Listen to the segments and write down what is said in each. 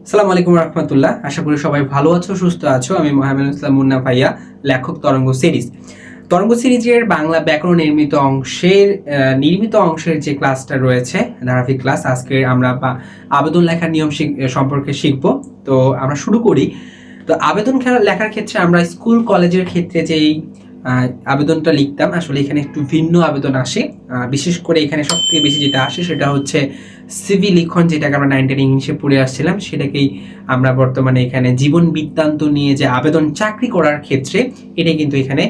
আসসালামু আলাইকুম রহমতুল্লাহ। আশা করি সবাই ভালো আছো, সুস্থ আছো। আমি মোহাম্মদ ইসলাম মুন্না ভাইয়া, লেখক তরঙ্গ সিরিজ। তরঙ্গ সিরিজের বাংলা ব্যাকরণ নির্মিত অংশের যে ক্লাসটা রয়েছে, ধারাবাহিক ক্লাস, আজকে আমরা আবেদন লেখার নিয়ম সম্পর্কে শিখব। তো আমরা শুরু করি। তো আবেদন লেখার ক্ষেত্রে আমরা স্কুল কলেজের ক্ষেত্রে যেই আবেদনটা লিখতাম, আসলে এখানে একটু ভিন্ন আবেদন আসে। বিশেষ করে এখানে সব থেকে বেশি যেটা আসে সেটা হচ্ছে সিভি লিখন, যেটাকে আমরা 9 ইংলিশে পড়ে আসছিলাম, সেটাকেই আমরা বর্তমানে এখানে জীবন বৃত্তান্ত নিয়ে যে আবেদন চাকরি করার ক্ষেত্রে এটা কিন্তু এখানে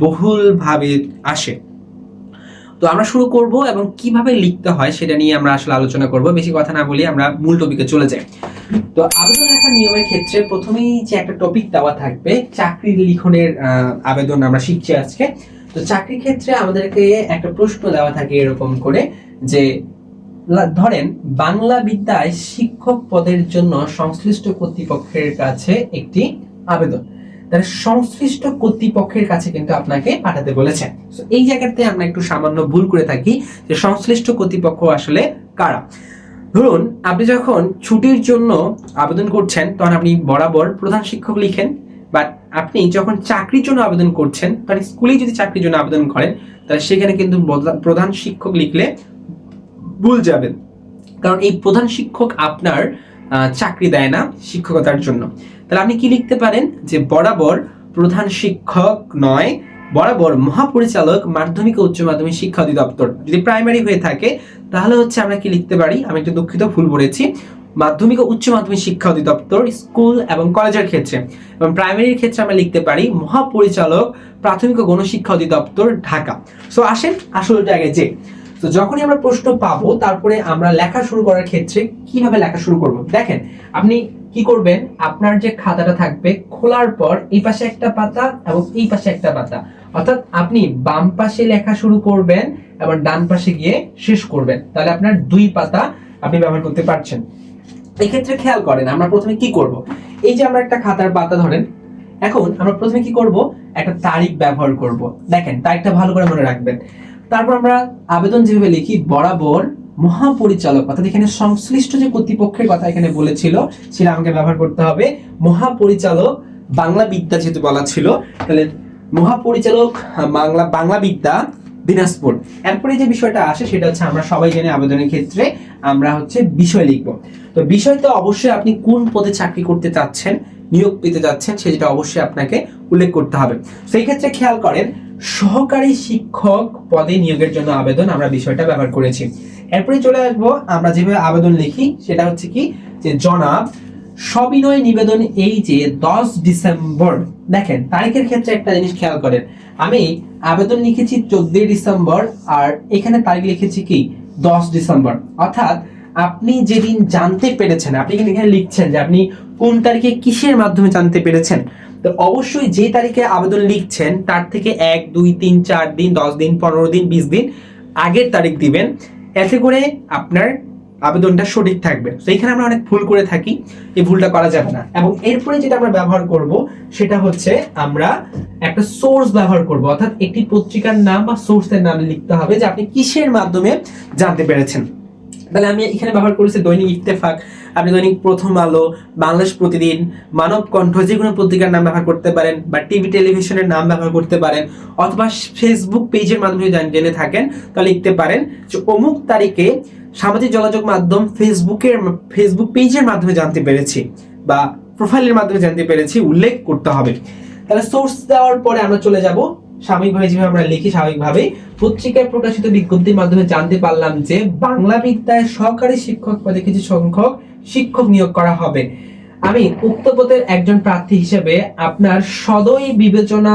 বহুলভাবে আসে। তো আমরা শুরু করব এবং কিভাবে লিখতে হয় সেটা নিয়ে আমরা আসলে আলোচনা করব। বেশি কথা না বলি আমরা মূল টপিকে চলে যাই। তো আবেদন লেখার নিয়মের ক্ষেত্রে প্রথমেই যে একটা টপিক দেওয়া থাকবে, চাকরির লিখনের আবেদন আমরা শিখছি আজকে। তো চাকরির ক্ষেত্রে আমাদেরকে একটা প্রশ্ন দেওয়া থাকে এরকম করে যে, ধরেন বাংলা বিদ্যায় শিক্ষক পদের জন্য সংশ্লিষ্ট কর্তৃপক্ষের কাছে একটি আবেদন, তাহলে সংশ্লিষ্ট কর্তৃপক্ষের কাছে কিন্তু আপনাকে পাঠাতে বলেছে। এই জায়গাতে আমরা একটু সামান্য ভুল করে থাকি যে সংশ্লিষ্ট কর্তৃপক্ষ আসলে কারা। ধরুন আপনি যখন ছুটির জন্য আবেদন করছেন তখন আপনি বরাবর প্রধান শিক্ষক লিখেন, বাট আপনি যখন চাকরির জন্য আবেদন করছেন, তখন স্কুলে যদি চাকরির জন্য আবেদন করেন তাহলে সেখানে কিন্তু প্রধান শিক্ষক লিখলে ভুল যাবেন, কারণ এই প্রধান শিক্ষক আপনার চাকরি দেয় না শিক্ষকতার জন্য। তাহলে আপনি কি লিখতে পারেন যে বরাবর প্রধান শিক্ষক নয়, বরাবর মহাপরিচালক মাধ্যমিক ও উচ্চ মাধ্যমিক শিক্ষা অধিদপ্তর। যদি প্রাইমারি হয়ে থাকে তাহলে হচ্ছে আমরা কি লিখতে পারি, আমি একটু দুঃখিত ভুল বলেছি, মাধ্যমিক ও উচ্চ মাধ্যমিক শিক্ষা অধিদপ্তর স্কুল এবং কলেজের ক্ষেত্রে। এবং প্রাইমারির ক্ষেত্রে আমরা লিখতে পারি মহাপরিচালক প্রাথমিক ও গণশিক্ষা অধিদপ্তর ঢাকা। সো আসেন আসল জায়গায় যে, তো যখনই আমরা প্রশ্ন পাবো তারপরে আমরা লেখা শুরু করার ক্ষেত্রে কিভাবে লেখা শুরু করব। দেখেন আপনি কি করবেন, আপনার যে খাতাটা থাকবে খোলার পর এই পাশে একটা পাতা এবং এই পাশে একটা পাতা, অর্থাৎ আপনি বাম পাশে লেখা শুরু করবেন এবং ডান পাশে গিয়ে শেষ করবেন, তাহলে আপনার দুই পাতা আপনি ব্যবহার করতে পারছেন। এই ক্ষেত্রে খেয়াল করেন আমরা প্রথমে কি করব, এই যে আমরা একটা খাতার পাতা ধরেন, এখন আমরা প্রথমে কি করব, একটা তারিখ ব্যবহার করব। দেখেন তারিখটা ভালো করে মনে রাখবেন। তারপর আমরা আবেদন যেভাবে লিখি, বরাবর মহাপরিচালক, অর্থাৎ এখানে সংশ্লিষ্ট যে কর্তৃপক্ষের কথা এখানে বলেছিল সেটা আমাকে ব্যবহার করতে হবে। মহাপরিচালক বাংলা বিদ্যা যেহেতু বলা ছিল, তাহলে মহাপরিচালক বাংলা বিদ্যা দিনাজপুর। এরপরে যে বিষয়টা আসে সেটা হচ্ছে, আমরা সবাই জানি আবেদনের ক্ষেত্রে আমরা হচ্ছে বিষয় লিখব। তো বিষয় তো অবশ্যই আপনি কোন পদে চাকরি করতে চাচ্ছেন, নিয়োগ পেতে যাচ্ছেন, সেটা অবশ্যই আপনাকে উল্লেখ করতে হবে। সেই ক্ষেত্রে খেয়াল করেন সহকারী শিক্ষক পদে নিয়োগের জন্য আবেদন, আমরা বিষয়টা ব্যবহার করেছি। এরপরে চলে আসবো আমরা যেভাবে আবেদন লিখি, সেটা হচ্ছে কি যে জনাব সবিনয় নিবেদন এই যে 10 ডিসেম্বর। দেখেন তারিখের ক্ষেত্রে একটা জিনিস খেয়াল করেন, আমি আবেদন লিখেছি 14 ডিসেম্বর আর এখানে তারিখ লিখেছি কি 10 ডিসেম্বর। অর্থাৎ আপনি যেদিন জানতে পেরেছেন, আপনি কিন্তু এখানে লিখছেন যে আপনি কোন তারিখে কিসের মাধ্যমে জানতে পেরেছেন। তো অবশ্যই যে তারিখে আবেদন লিখছেন তার থেকে 1, 2, 3, 4 দিন, 10 দিন, 15 দিন, 20 দিন আগের তারিখ দিবেন, এতে করে আপনার আবেদনটা সঠিক থাকবে। তো এখানে আমরা অনেক ভুল করে থাকি, এই ভুলটা করা যাবে না। এবং এরপরে যেটা আমরা ব্যবহার করব সেটা হচ্ছে আমরা একটা সোর্স ব্যবহার করব, অর্থাৎ একটি পত্রিকার নাম বা সোর্সের নাম লিখতে হবে যে আপনি কিসের মাধ্যমে জানতে পেরেছেন। তাহলে আমি এখানে ব্যবহার করেছি দৈনিক ইত্তেফাক, আপনি দৈনিক প্রথম আলো, বাংলাদেশ প্রতিদিন, মানব কণ্ঠ, যে কোনো পত্রিকার নাম ব্যবহার করতে পারেন, বা টিভি টেলিভিশনের নাম ব্যবহার করতে পারেন, অথবা ফেসবুক পেজের মাধ্যমে জেনে থাকেন তাহলে লিখতে পারেন যে অমুক তারিখে সামাজিক যোগাযোগ মাধ্যম ফেসবুক পেজের মাধ্যমে জানতে পেরেছি বা প্রোফাইলের মাধ্যমে জানতে পেরেছি, উল্লেখ করতে হবে। তাহলে সোর্স দেওয়ার পরে আমরা চলে যাব স্বাভাবিকভাবে যেভাবে আমরা লিখি, স্বাভাবিকভাবে পত্রিকায় প্রকাশিত বিজ্ঞপ্তির মাধ্যমে জানতে পারলাম যে বাংলা বিদ্যায় সহকারী শিক্ষক পদে কিছু সংখ্যক শিক্ষক নিয়োগ করা হবে। আমি উক্ত পদের একজন প্রার্থী হিসেবে আপনার সদয় বিবেচনা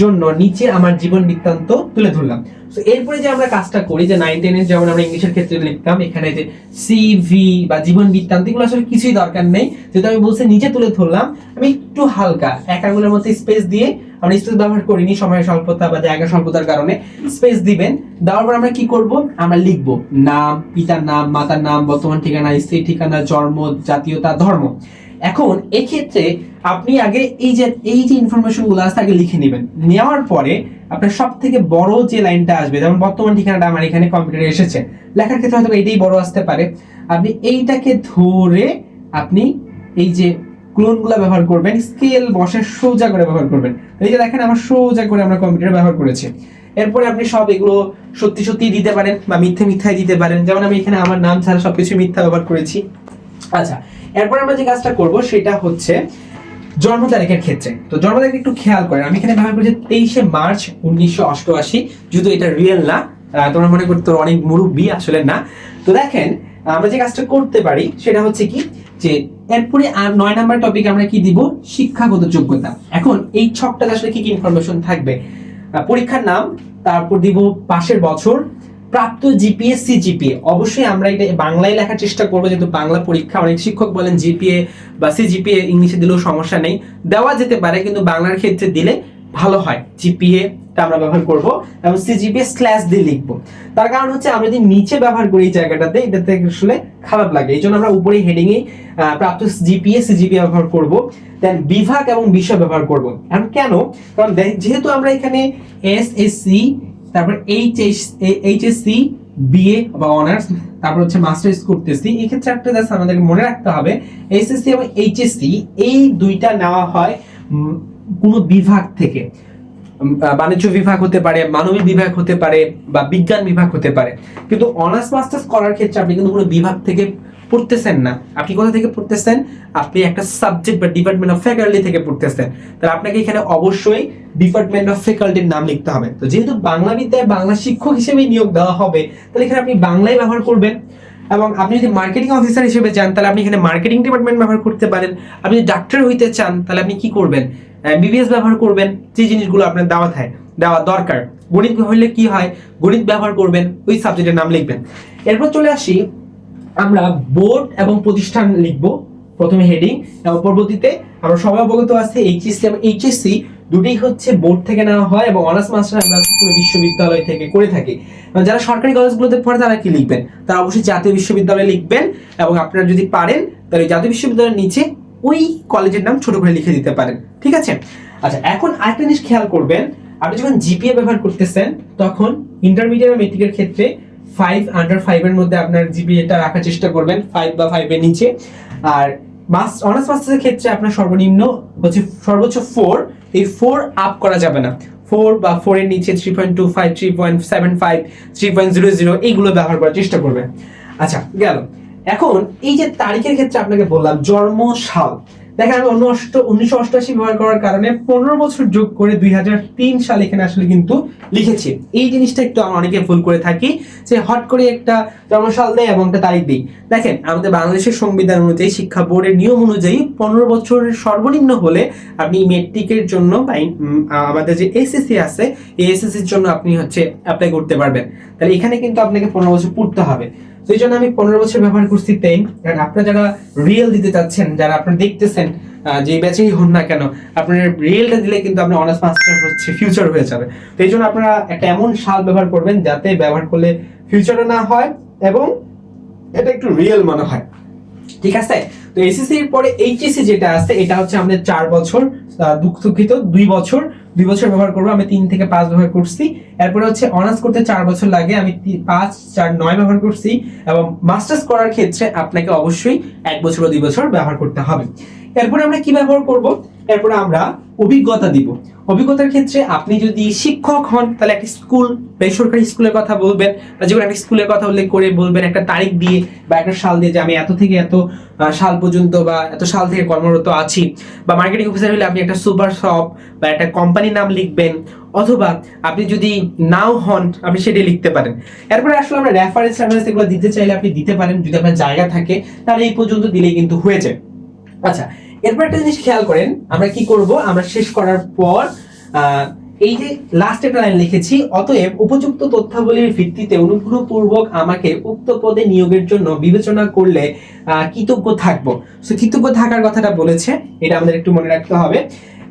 জন্য নিচে আমার জীবন বৃত্তান্ত তুলে ধরলাম। তো এরপরে যে আমরা কাজটা করি যে 9-10 এর যেমন আমরা ইংলিশের ক্ষেত্রে লিখতাম, এখানে যে সিভি বা জীবন বৃত্তান্ত এগুলো আসলে কিছুই দরকার নেই, যেহেতু আমি বলছি নিচে তুলে ধরলাম, আমি একটু হালকা এক আঙুলের মধ্যে স্পেস দিয়ে, আমরা স্পেস ব্যবহার করিনি সময়ের স্বল্পতা বা জায়গা স্বল্পতার কারণে, স্পেস দিবেন। দেওয়ার পর আমরা কি করব, আমরা লিখব নাম, পিতার নাম, মাতার নাম, বর্তমান ঠিকানা, স্ত্রীর ঠিকানা, জন্ম, জাতীয়তা, ধর্ম। এখন এক্ষেত্রে আপনি আগে এই যে ইনফরমেশন গুলো আছে আগে লিখে নেবেন। নেওয়ার পরে আপনার সব থেকে বড় যে লাইনটা আসবে, যেমন বর্তমান ঠিকানাটা আমার এখানে কম্পিউটারে এসেছে, লেখার ক্ষেত্রে হয়তো এইটাই বড় আসতে পারে, আপনি এইটাকে ধরে আপনি এই যে ক্লোনগুলো ব্যবহার করবেন, স্কেল বসে সোজা করে ব্যবহার করবেন। এই যে দেখেন আমার সোজা করে আমরা কম্পিউটার ব্যবহার করেছি। এরপরে আপনি সব এগুলো সত্যি সত্যি দিতে পারেন বা মিথ্যে মিথ্যায় দিতে পারেন, যেমন আমি এখানে আমার নাম ছাড়া সবকিছু মিথ্যা ব্যবহার করেছি। আচ্ছা, এরপর আমরা যে কাজটা করব সেটা হচ্ছে জন্ম তারিখের ক্ষেত্রে। তো জন্ম তারিখ একটু খেয়াল করেন, আমি এখানে ব্যবহার করেছি 23শে মার্চ 1988, যদিও এটা রিয়েল না, তোমরা মনে করতে অনেক মুরব্বী, আসলে না। তো দেখেন আমরা যে কাজটা করতে পারি সেটা হচ্ছে কি, যে এরপরে 9 নাম্বার টপিক আমরা কি দিব, শিক্ষাগত যোগ্যতা। এখন এই ছকটাতে আসলে কি কি ইনফরমেশন থাকবে, পরীক্ষার নাম, তারপর দিব পাশের বছর, প্রাপ্ত জিপিএ সিজিপিএ। অবশ্যই আমরা এটা বাংলায় লেখার চেষ্টা করবো, যেহেতু বাংলা পরীক্ষা। অনেক শিক্ষক বলেন জিপিএ বা সিজিপিএ ইংলিশে দিলেও সমস্যা নেই, দেওয়া যেতে পারে, কিন্তু বাংলার ক্ষেত্রে দিলে ভালো হয়। জিপিএ টা আমরা ব্যবহার করব এবং সিজিপিএ স্ল্যাশ দিয়ে লিখবো। তার কারণ হচ্ছে আমরা যদি নিচে ব্যবহার করি এই জায়গাটাতে, এটাতে আসলে খারাপ লাগে, এই জন্য আমরা উপরে হেডিং এ প্রাপ্ত জিপিএ সিজিপিএ ব্যবহার করব। দেন বিভাগ এবং বিষয় ব্যবহার করব। এখন কেন, কারণ যেহেতু আমরা এখানে এসএসসি, তারপর এইচএসসি, বিএ বা অনার্স, তারপর হচ্ছে মাস্টার্স করতেছি, এই ক্ষেত্রে একটা জাস্ট আমাদেরকে মনে রাখতে হবে, এসএসসি এবং এইচএসসি এই দুইটা নেওয়া হয় কোনো বিভাগ থেকে। বাণিজ্য বিভাগ হতে পারে, মানবিক বিভাগ হতে পারে, বা বিজ্ঞান বিভাগ হতে পারে। কিন্তু অনার্স মাস্টার্স করার ক্ষেত্রে আপনি কিন্তু কোনো বিভাগ থেকে পড়তেছেন না। আপনি কোথা থেকে পড়তেছেন, আপনি একটা সাবজেক্ট বা ডিপার্টমেন্ট অফ ফ্যাকাল্টি থেকে পড়তেছেন। তাহলে আপনাকে এখানে অবশ্যই ডিপার্টমেন্ট অফ ফ্যাকাল্টির নাম লিখতে হবে। তো যেহেতু বাংলা বিদ্যায় বাংলা শিক্ষক হিসেবে নিয়োগ দেওয়া হবে, তাহলে এখানে আপনি বাংলায় ব্যবহার করবেন। এবং আপনি যদি মার্কেটিং অফিসার হিসেবে চান, তাহলে আপনি এখানে মার্কেটিং ডিপার্টমেন্ট ব্যবহার করতে পারেন। আপনি যদি ডাক্তার হইতে চান, তাহলে আপনি কি করবেন, বিবিএস ব্যবহার করবেন। যে জিনিসগুলো আপনার দেওয়া দরকার। গণিত হইলে কি হয়, গণিত ব্যবহার করবেন, ওই সাবজেক্টের নাম লিখবেন। এরপর চলে আসি, আমরা বোর্ড এবং প্রতিষ্ঠান লিখব প্রথমে হেডিং, এবং পরবর্তীতে আমরা সবাই অবগত আছে এইচএসসি এবং এইচএসসি দুটোই হচ্ছে বোর্ড থেকে নেওয়া হয়, এবং অনার্স মাস্টার আমরা কোনো বিশ্ববিদ্যালয় থেকে করে থাকি। যারা সরকারি কলেজগুলোতে পড়ে তারা কি লিখবেন, তারা অবশ্যই জাতীয় বিশ্ববিদ্যালয়ে লিখবেন। এবং আপনারা যদি পারেন তাহলে জাতীয় বিশ্ববিদ্যালয়ের নিচে ওই কলেজের নাম ছোট করে লিখে দিতে পারেন, ঠিক আছে। আচ্ছা, এখন আরেকটা জিনিস খেয়াল করবেন, আপনি যখন জিপিএ ব্যবহার করতেছেন, তখন ইন্টারমিডিয়েট বা মেট্রিকের ক্ষেত্রে 5 আন্ডার 5 এর মধ্যে আপনার জিপিএটা রাখার চেষ্টা করবেন, 5 বা 5 এর নিচে। আর অনার্স মাস্টার্সের ক্ষেত্রে আপনার সর্বনিম্ন হচ্ছে সর্বোচ্চ 4, এই 4 আপ করা যাবে না। 4 বা 4 এর নিচে 3.25, 3.75, 3.00 এইগুলো ব্যবহার করার চেষ্টা করবেন। আচ্ছা, গেল। এখন এই যে তারিখের ক্ষেত্রে আপনাকে বললাম জন্ম সাল, দেখেন আমি 1988 ব্যবহার করার কারণে 15 বছর যোগ করে 2003 সাল এখানে আসলে কিন্তু লিখেছি। এই জিনিসটা একটু আমরা অনেকে ভুল করে থাকি, যে হট করে একটা জন্মসাল দেয় এবং একটা তারিখ দিই। দেখেন আমাদের বাংলাদেশের সংবিধান অনুযায়ী, শিক্ষা বোর্ডের নিয়ম অনুযায়ী 15 বছরের সর্বনিম্ন হলে আপনি মেট্রিকের জন্য বা আমাদের যে এসএসসি আছে, এই এসএসসির জন্য আপনি হচ্ছে অ্যাপ্লাই করতে পারবেন। তাহলে এখানে কিন্তু আপনাকে 15 বছর পড়তে হবে। তো এই জন্য আমি 15 বছর ব্যবহার করছি 10। কারণ আপনারা যারা রিয়েল দিতে চাচ্ছেন, যারা আপনারা দেখতেছেন যে ব্যাচেই হন না কেন, আপনার রিয়েলটা দিলে কিন্তু আপনার অনার্স মাস্টার হচ্ছে ফিউচার হয়ে যাবে। তো এই জন্য আপনারা একটা এমন সাল ব্যবহার করবেন যাতে ব্যবহার করলে ফিউচারও না হয় এবং এটা একটু রিয়েল মনে হয়, ঠিক আছে। তো এসএসসি এর পরে এইচএসসি যেটা আছে, এটা হচ্ছে আমাদের 4 বছর, দুঃখিত 2 বছর ব্যবহার করবো। আমি 3 থেকে 5 ব্যবহার করছি। এরপরে হচ্ছে অনার্স করতে 4 বছর লাগে, আমি 5, 4, 9 ব্যবহার করছি। এবং মাস্টার্স করার ক্ষেত্রে আপনাকে অবশ্যই 1 বছর বা 2 বছর ব্যবহার করতে হবে। এরপরে আমরা কি ব্যবহার করব, এরপরে আমরা অভিজ্ঞতা দিব। অভিজ্ঞতার ক্ষেত্রে আপনি যদি শিক্ষক হন, তাহলে একটা স্কুল, বেসরকারি স্কুলের কথা বলবেন, বা যেকোনো একটা স্কুলের কথা উল্লেখ করে বলবেন একটা তারিখ দিয়ে বা একটা সাল দিয়ে, যে আমি এত থেকে এত সাল পর্যন্ত বা এত সাল থেকে কর্মরত আছি। বা মার্কেটিং অফিসার হলে আপনি একটা সুপার শপ বা একটা কোম্পানির নাম লিখবেন, অথবা আপনি যদি নাও হন আপনি সেটাই লিখতে পারেন। এরপরে আসলে আমরা রেফারেন্স এগুলো দিতে চাইলে আপনি দিতে পারেন, যদি আপনার জায়গা থাকে, তাহলে এই পর্যন্ত দিলেই কিন্তু হয়ে যায়। আচ্ছা, এরপর একটা জিনিস খেয়াল করেন, আমরা কি করব, আমরা শেষ করার পর এই যে লাস্ট একটা লাইন লিখেছি, অতএব উপযুক্ত তথ্যাবলীর ভিত্তিতে অনুগ্রহপূর্বক আমাকে উক্ত পদে নিয়োগের জন্য বিবেচনা করলে কৃতজ্ঞ থাকবো। সো কৃতজ্ঞ থাকার কথাটা বলেছে, এটা আমাদের একটু মনে রাখতে হবে।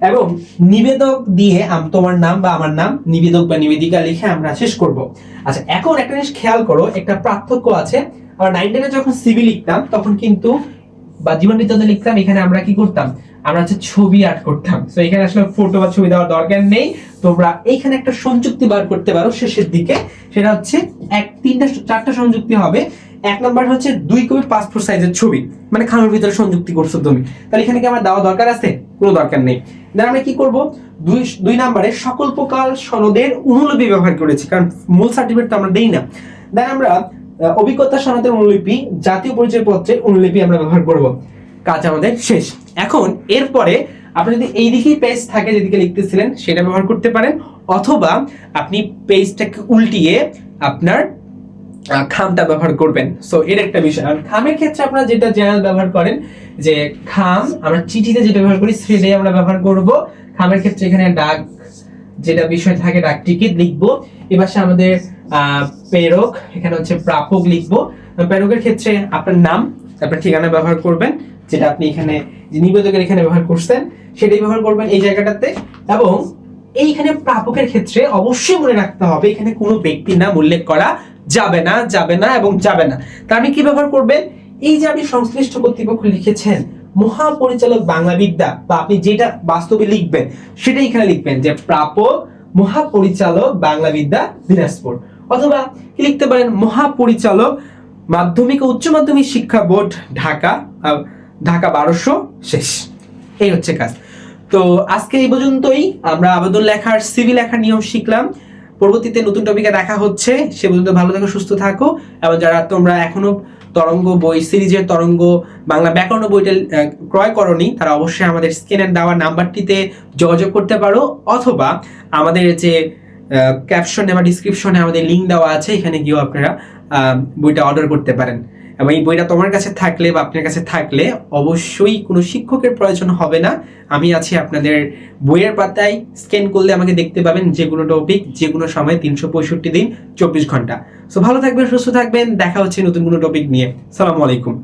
এবং নিবেদক দিয়ে তোমার নাম বা আমার নাম, নিবেদক বা নিবেদিকা লিখে আমরা শেষ করব। আচ্ছা, এখন একটা জিনিস খেয়াল করো, একটা পার্থক্য আছে। আমরা 9 10 যখন সিভি লিখতাম তখন কিন্তু, বা জীবন বিদ্যাতে লিখতাম, এখানে আমরা কি করতাম, আমরা হচ্ছে ছবি আর্ট করতাম। তো এখানে আসলে ফটো বা ছবি দেওয়ার দরকার নেই। তোমরা এইখানে একটা সংযুক্তি বার করতে পারো শেষের দিকে, সেটা হচ্ছে 3টা 4টা সংযুক্তি হবে। 1 নাম্বার হচ্ছে 2 কপি পাসপোর্ট সাইজের ছবি, মানে খামের ভিতরে সংযুক্তি করছো তুমি, তাহলে এখানে কি আমার দেওয়া দরকার আছে? কোনো দরকার নেই। দেন আমরা কি করব, 2 নাম্বারে সকল প্রকার সনদের অনুলিপি ব্যবহার করেছি, কারণ মূল সার্টিফিকেট তো আমরা দেই না। দেন আমরা অভিজ্ঞতা সনদের অনুলিপি, জাতীয় পরিচয় পত্রের অনুলিপি আমরা ব্যবহার করব। কাজ আমাদের শেষ। এখন এরপরে আপনি যদি এই দিকেই পেজ থাকে যেদিকে লিখতেছিলেন সেটা ব্যবহার করতে পারেন, অথবা আপনি পেজটাকে উল্টিয়ে আপনার খামটা ব্যবহার করবেন। সো এর একটা বিষয়। আর খামের ক্ষেত্রে আপনারা যেটা জেনারেল ব্যবহার করেন, যে খাম আমরা চিঠিতে যেটা ব্যবহার করি সেটাই আমরা ব্যবহার করব। খামের ক্ষেত্রে এখানে ডাক যেটা বিষয় থাকে ডাক টিকিট লিখবো। এবার আমাদের প্রেরক, এখানে হচ্ছে প্রাপক লিখবো। প্রেরকের ক্ষেত্রে আপনার নাম, আপনার ঠিকানা ব্যবহার করবেন, যেটা আপনি এখানে যে নিবেদকের এখানে ব্যবহার করছেন সেটাই ব্যবহার করবেন এই জায়গাটাতে। এবং এইখানে প্রাপকের ক্ষেত্রে অবশ্যই মনে রাখতে হবে এখানে কোনো ব্যক্তির নাম উল্লেখ করা যাবে না, যাবে না এবং যাবে না। তার আপনি কি ব্যবহার করবেন, এই যে আপনি সংশ্লিষ্ট কর্তৃপক্ষ লিখেছেন মহাপরিচালক বাংলা বিদ্যা, বা আপনি যেটা বাস্তবে লিখবেন সেটাই এখানে লিখবেন, যে প্রাপক মহাপরিচালক বাংলা বিদ্যা দিনাজপুর। অথবা কি লিখতে পারেন, মহাপরিচালক মাধ্যমিক ও উচ্চ মাধ্যমিক শিক্ষা বোর্ড ঢাকা, ঢাকা 1200 শেষ। এই হচ্ছে কাজ। তো আজকে এই পর্যন্তই আমরা আবেদন লেখার সিভি লেখার নিয়ম শিখলাম। পরবর্তীতে নতুন টপিকে দেখা হচ্ছে। সে পর্যন্ত ভালো থাকো, সুস্থ থাকো। এবং যারা তোমরা এখনো তরঙ্গ বই সিরিজের তরঙ্গ বাংলা ব্যাকরণ বইটা ক্রয় করনি, তারা অবশ্যই আমাদের স্ক্রিনে দেওয়া নাম্বারটিতে যোগাযোগ করতে পারো, অথবা আমাদের যে ক্যাপশনে বা ডিসক্রিপশনে আমাদের লিঙ্ক দেওয়া আছে, এখানে গিয়েও আপনারা বইটা অর্ডার করতে পারেন। এবং এই বইটা তোমার কাছে থাকলে বা আপনার কাছে থাকলে অবশ্যই কোনো শিক্ষকের প্রয়োজন হবে না। আমি আছি আপনাদের বইয়ের পাতায়, স্ক্যান করলে আমাকে দেখতে পাবেন যে কোনো টপিক যে কোনো সময় 365 দিন 24 ঘন্টা। সো ভালো থাকবেন, সুস্থ থাকবেন, দেখা হচ্ছে নতুন কোনো টপিক নিয়ে। আসসালামু আলাইকুম।